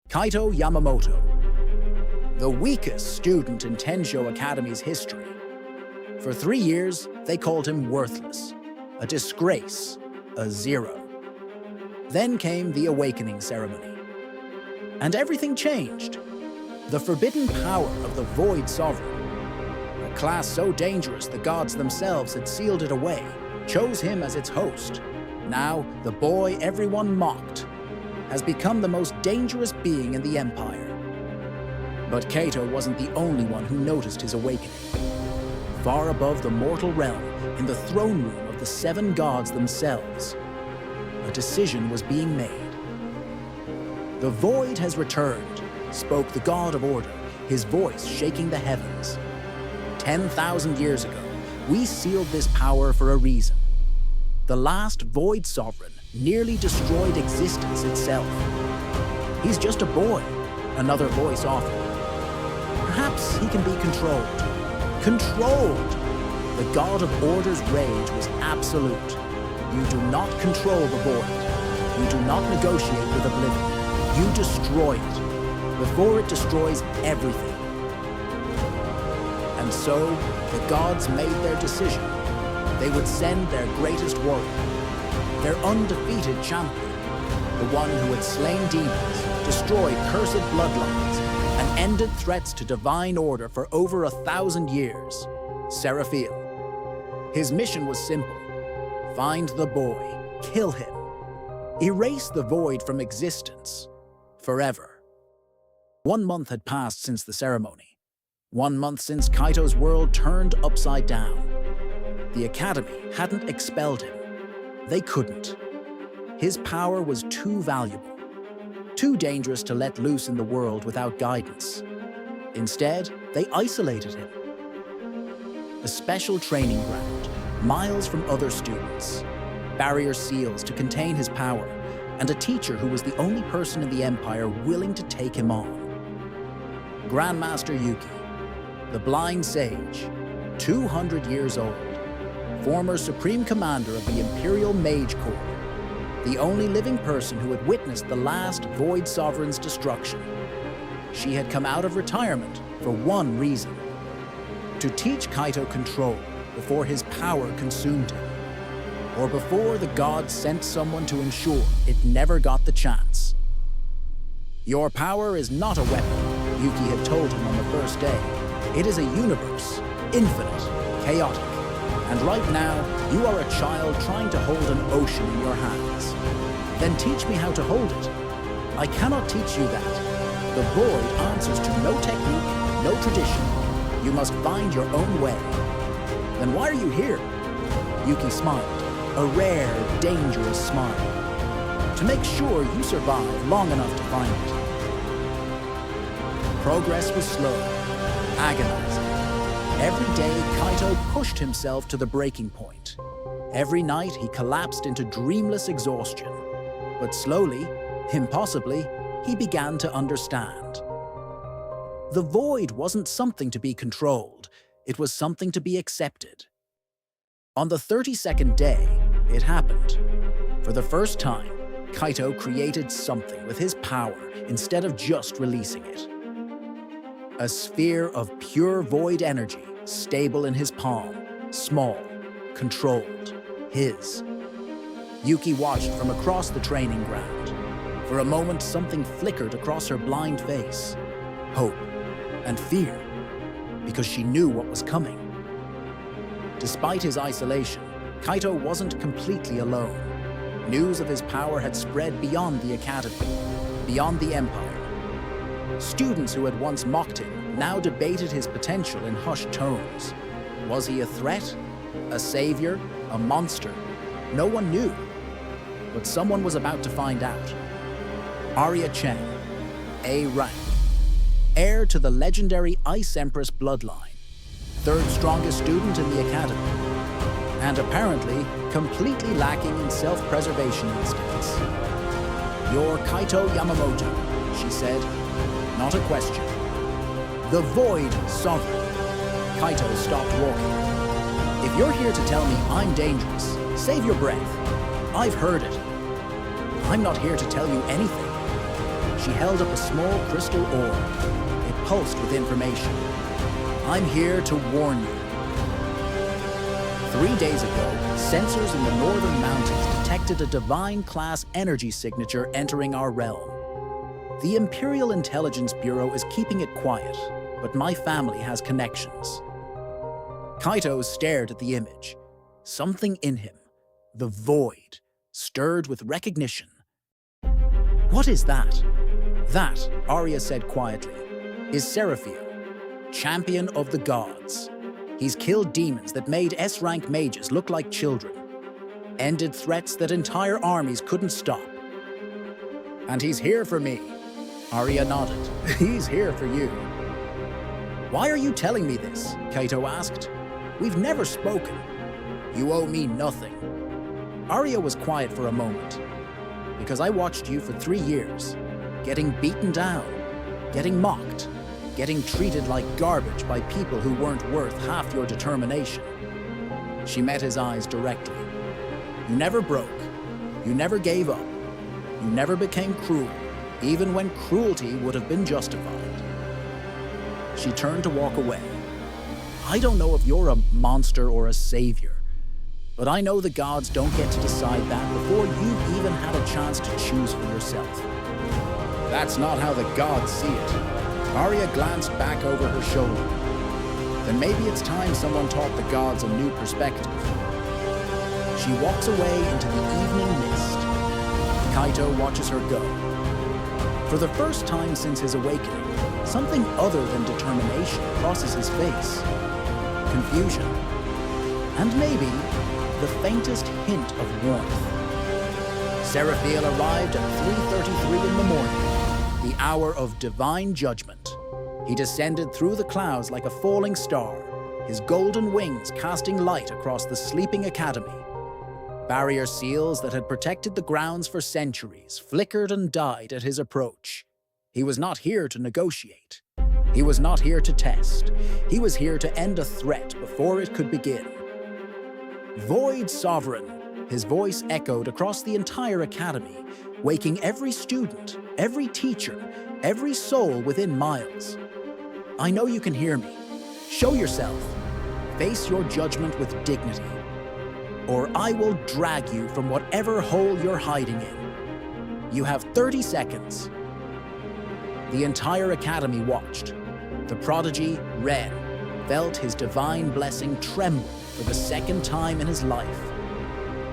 Kaito Yamamoto, the weakest student in Tensho Academy's history. For 3 years, they called him worthless, a disgrace, a zero. Then came the awakening ceremony. And everything changed. The forbidden power of the Void Sovereign, a class so dangerous the gods themselves had sealed it away, chose him as its host. Now, the boy everyone mocked has become the most dangerous being in the Empire. But Kaito wasn't the only one who noticed his awakening. Far above the mortal realm, in the throne room of the 7 gods themselves, a decision was being made. The Void has returned, spoke the God of Order, his voice shaking the heavens. 10,000 years ago, we sealed this power for a reason. The last Void Sovereign nearly destroyed existence itself. He's just a boy, another voice offered. Perhaps he can be controlled. Controlled! The God of Order's rage was absolute. You do not control the Void. You do not negotiate with oblivion. You destroy it, before it destroys everything. And so, the gods made their decision. They would send their greatest warrior, their undefeated champion, the one who had slain demons, destroyed cursed bloodlines, and ended threats to divine order for over 1,000 years, Seraphiel. His mission was simple: find the boy, kill him, erase the Void from existence, forever. 1 month had passed since the ceremony. 1 month since Kaito's world turned upside down. The Academy hadn't expelled him. They couldn't. His power was too valuable, too dangerous to let loose in the world without guidance. Instead, they isolated him. A special training ground, miles from other students, barrier seals to contain his power, and a teacher who was the only person in the Empire willing to take him on. Grandmaster Yuki, the blind sage, 200 years old, former Supreme Commander of the Imperial Mage Corps, the only living person who had witnessed the last Void Sovereign's destruction. She had come out of retirement for one reason: to teach Kaito control before his power consumed him, or before the gods sent someone to ensure it never got the chance. Your power is not a weapon, Yuki had told him on the first day. It is a universe, infinite, chaotic. And right now, you are a child trying to hold an ocean in your hands. Then teach me how to hold it. I cannot teach you that. The Void answers to no technique, no tradition. You must find your own way. Then why are you here? Yuki smiled, a rare, dangerous smile. To make sure you survive long enough to find it. Progress was slow, agonizing. Every day, Kaito pushed himself to the breaking point. Every night, he collapsed into dreamless exhaustion. But slowly, impossibly, he began to understand. The Void wasn't something to be controlled. It was something to be accepted. On the 32nd day, it happened. For the first time, Kaito created something with his power instead of just releasing it. A sphere of pure Void energy, stable in his palm, small, controlled, his. Yuki watched from across the training ground. For a moment, something flickered across her blind face. Hope and fear, because she knew what was coming. Despite his isolation, Kaito wasn't completely alone. News of his power had spread beyond the Academy, beyond the Empire. Students who had once mocked him now debated his potential in hushed tones. Was he a threat? A savior? A monster? No one knew. But someone was about to find out. Arya Chen, A rank, heir to the legendary Ice Empress bloodline, 3rd strongest student in the Academy, and apparently completely lacking in self-preservation instincts. "You're Kaito Yamamoto," she said. Not a question. "The Void Sovereign." Kaito stopped walking. "If you're here to tell me I'm dangerous, save your breath. I've heard it. I'm not here to tell you anything." she held up a small crystal orb. It pulsed with information. I'm here to warn you. 3 days ago, sensors in the northern mountains detected a divine-class energy signature entering our realm. The Imperial Intelligence Bureau is keeping it quiet, but my family has connections. Kaito stared at the image. Something in him, the void, stirred with recognition. What is that? That, Arya said quietly, is Seraphiel, champion of the gods. He's killed demons that made S-rank mages look like children, ended threats that entire armies couldn't stop. And he's here for me. Arya nodded. He's here for you. Why are you telling me this? Kaito asked. We've never spoken. You owe me nothing. Arya was quiet for a moment. Because I watched you for 3 years, getting beaten down, getting mocked, getting treated like garbage by people who weren't worth half your determination. She met his eyes directly. You never broke. You never gave up. You never became cruel, even when cruelty would have been justified. She turned to walk away. I don't know if you're a monster or a savior, but I know the gods don't get to decide that before you've even had a chance to choose for yourself. That's not how the gods see it. Arya glanced back over her shoulder. Then maybe it's time someone taught the gods a new perspective. She walks away into the evening mist. Kaito watches her go. For the first time since his awakening, something other than determination crosses his face. Confusion. And maybe the faintest hint of warmth. Seraphiel arrived at 3:33 in the morning, the hour of divine judgment. He descended through the clouds like a falling star, his golden wings casting light across the sleeping academy. Barrier seals that had protected the grounds for centuries flickered and died at his approach. He was not here to negotiate. He was not here to test. He was here to end a threat before it could begin. Void Sovereign, his voice echoed across the entire academy, waking every student, every teacher, every soul within miles. I know you can hear me. Show yourself. Face your judgment with dignity, or I will drag you from whatever hole you're hiding in. You have 30 seconds. The entire academy watched. The prodigy, Ren, felt his divine blessing tremble for the second time in his life.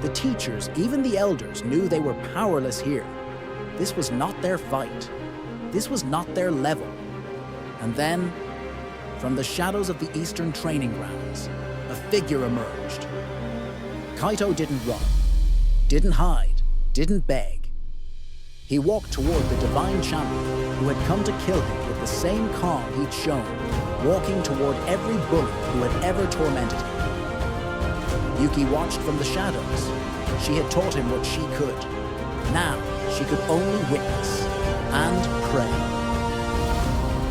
The teachers, even the elders, knew they were powerless here. This was not their fight. This was not their level. And then, from the shadows of the eastern training grounds, a figure emerged. Kaito didn't run, didn't hide, didn't beg. He walked toward the divine champion who had come to kill him with the same calm he'd shown, walking toward every bully who had ever tormented him. Yuki watched from the shadows. She had taught him what she could. Now she could only witness and pray.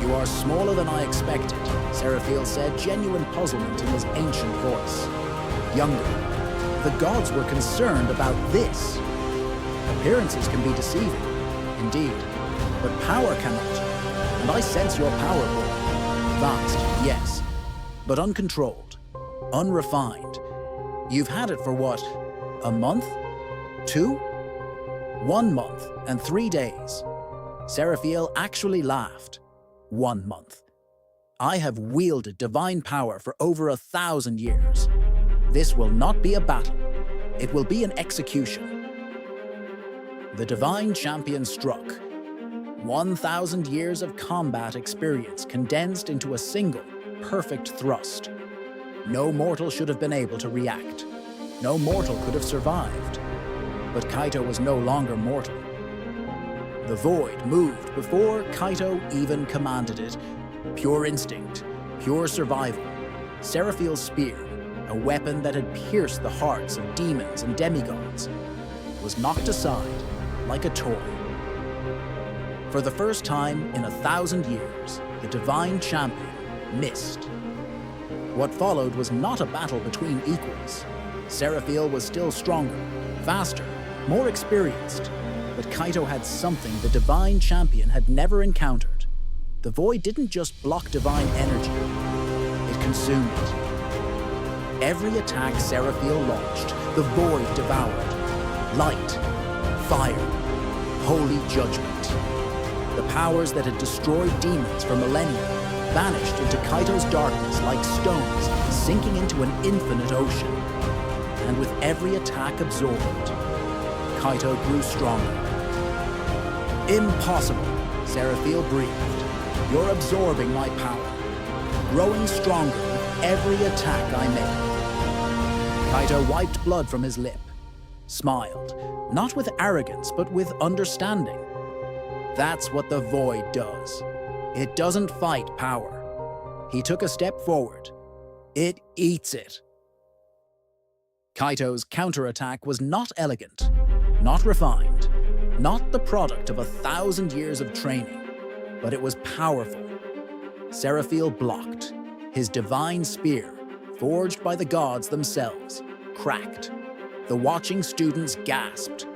You are smaller than I expected, Seraphiel said, genuine puzzlement in his ancient voice. Younger. The gods were concerned about this. Appearances can be deceiving, indeed, but power cannot. And I sense your power, boy. Vast, yes, but uncontrolled, unrefined. You've had it for what, a month? 2? 1 month and 3 days. Seraphiel actually laughed. 1 month. I have wielded divine power for over 1,000 years. This will not be a battle. It will be an execution. The divine champion struck. 1,000 years of combat experience condensed into a single, perfect thrust. No mortal should have been able to react. No mortal could have survived. But Kaito was no longer mortal. The void moved before Kaito even commanded it. Pure instinct, pure survival. Seraphiel's spear, a weapon that had pierced the hearts of demons and demigods, was knocked aside like a toy. For the first time in 1,000 years, the divine champion missed. What followed was not a battle between equals. Seraphiel was still stronger, faster, more experienced. But Kaito had something the Divine Champion had never encountered. The void didn't just block divine energy, it consumed it. Every attack Seraphiel launched, the void devoured. Light, fire, holy judgment. The powers that had destroyed demons for millennia vanished into Kaito's darkness like stones sinking into an infinite ocean. And with every attack absorbed, Kaito grew stronger. Impossible, Seraphiel breathed. You're absorbing my power, growing stronger with every attack I make. Kaito wiped blood from his lip, smiled, not with arrogance, but with understanding. That's what the void does. It doesn't fight power. He took a step forward. It eats it. Kaito's counterattack was not elegant, not refined, not the product of 1,000 years of training, but it was powerful. Seraphiel blocked. His divine spear, forged by the gods themselves, cracked. The watching students gasped.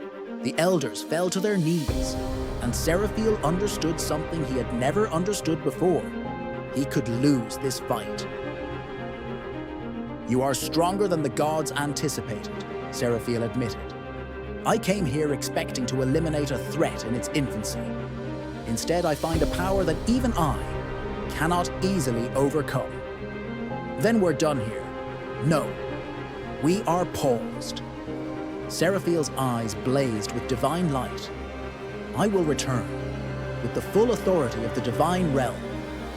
The elders fell to their knees, and Seraphiel understood something he had never understood before. He could lose this fight. You are stronger than the gods anticipated, Seraphiel admitted. I came here expecting to eliminate a threat in its infancy. Instead, I find a power that even I cannot easily overcome. Then we're done here. No, we are paused. Seraphiel's eyes blazed with divine light. I will return, with the full authority of the divine realm,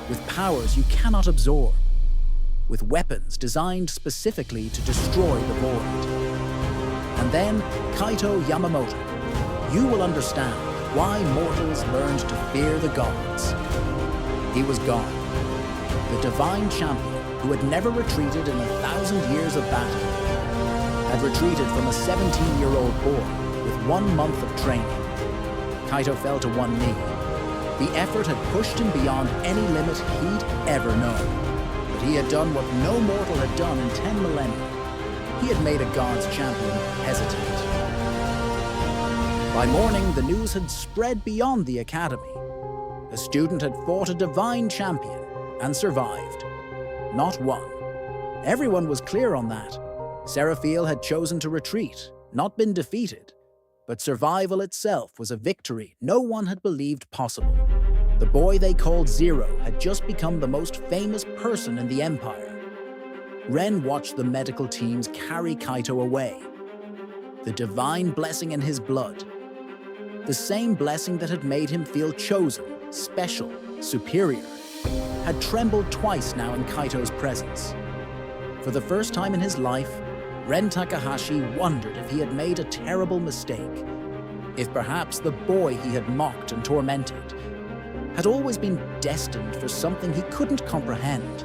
with powers you cannot absorb, with weapons designed specifically to destroy the void. And then, Kaito Yamamoto, you will understand why mortals learned to fear the gods. He was gone. The divine champion, who had never retreated in 1,000 years of battle, had retreated from a 17-year-old boy with 1 month of training. Kaito fell to one knee. The effort had pushed him beyond any limit he'd ever known. But he had done what no mortal had done in 10 millennia. He had made a god's champion hesitate. By morning, the news had spread beyond the academy. A student had fought a divine champion and survived. Not one. Everyone was clear on that. Seraphiel had chosen to retreat, not been defeated. But survival itself was a victory no one had believed possible. The boy they called Zero had just become the most famous person in the Empire. Ren watched the medical teams carry Kaito away. The divine blessing in his blood. The same blessing that had made him feel chosen, special, superior, had trembled twice now in Kaito's presence. For the first time in his life, Ren Takahashi wondered if he had made a terrible mistake, if perhaps the boy he had mocked and tormented had always been destined for something he couldn't comprehend.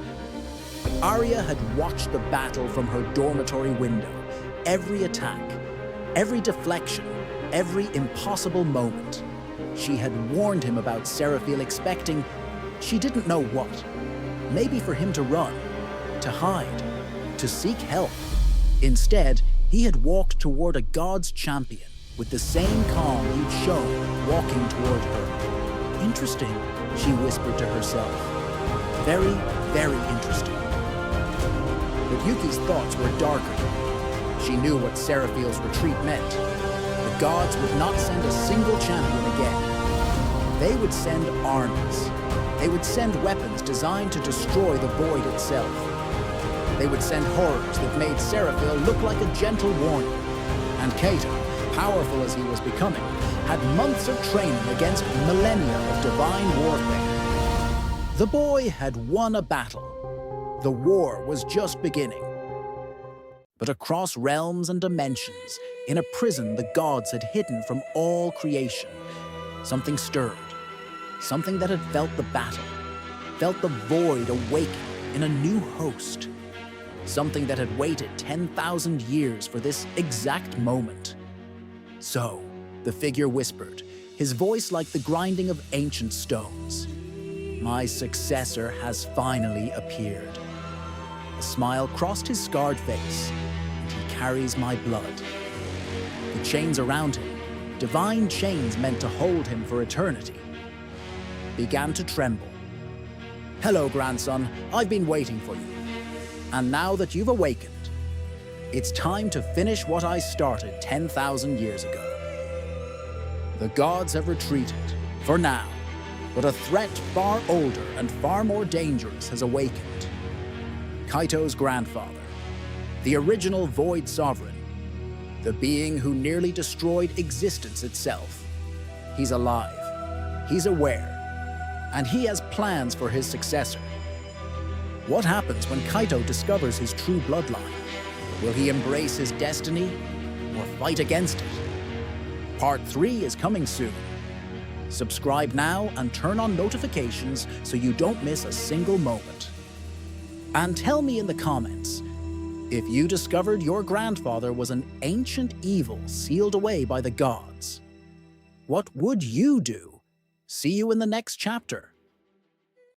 Arya had watched the battle from her dormitory window, every attack, every deflection, every impossible moment. She had warned him about Seraphiel, expecting she didn't know what. Maybe for him to run, to hide, to seek help. Instead, he had walked toward a god's champion with the same calm he'd shown walking toward her. Interesting, she whispered to herself. Very, very interesting. But Yuki's thoughts were darker. She knew what Seraphiel's retreat meant. The gods would not send a single champion again. They would send armies. They would send weapons designed to destroy the void itself. They would send horrors that made Seraphiel look like a gentle warning. And Kaito, powerful as he was becoming, had months of training against millennia of divine warfare. The boy had won a battle. The war was just beginning. But across realms and dimensions, in a prison the gods had hidden from all creation, something stirred. Something that had felt the battle, felt the void awaken in a new host. Something that had waited 10,000 years for this exact moment. So, the figure whispered, his voice like the grinding of ancient stones. My successor has finally appeared. A smile crossed his scarred face, and he carries my blood. The chains around him, divine chains meant to hold him for eternity, began to tremble. "Hello, grandson. I've been waiting for you. And now that you've awakened, it's time to finish what I started 10,000 years ago. The gods have retreated, for now, but a threat far older and far more dangerous has awakened. Kaito's grandfather, the original Void Sovereign, the being who nearly destroyed existence itself. He's alive, he's aware, and he has plans for his successor. What happens when Kaito discovers his true bloodline? Will he embrace his destiny or fight against it? Part 3 is coming soon. Subscribe now and turn on notifications so you don't miss a single moment. And tell me in the comments, if you discovered your grandfather was an ancient evil sealed away by the gods, what would you do? See you in the next chapter.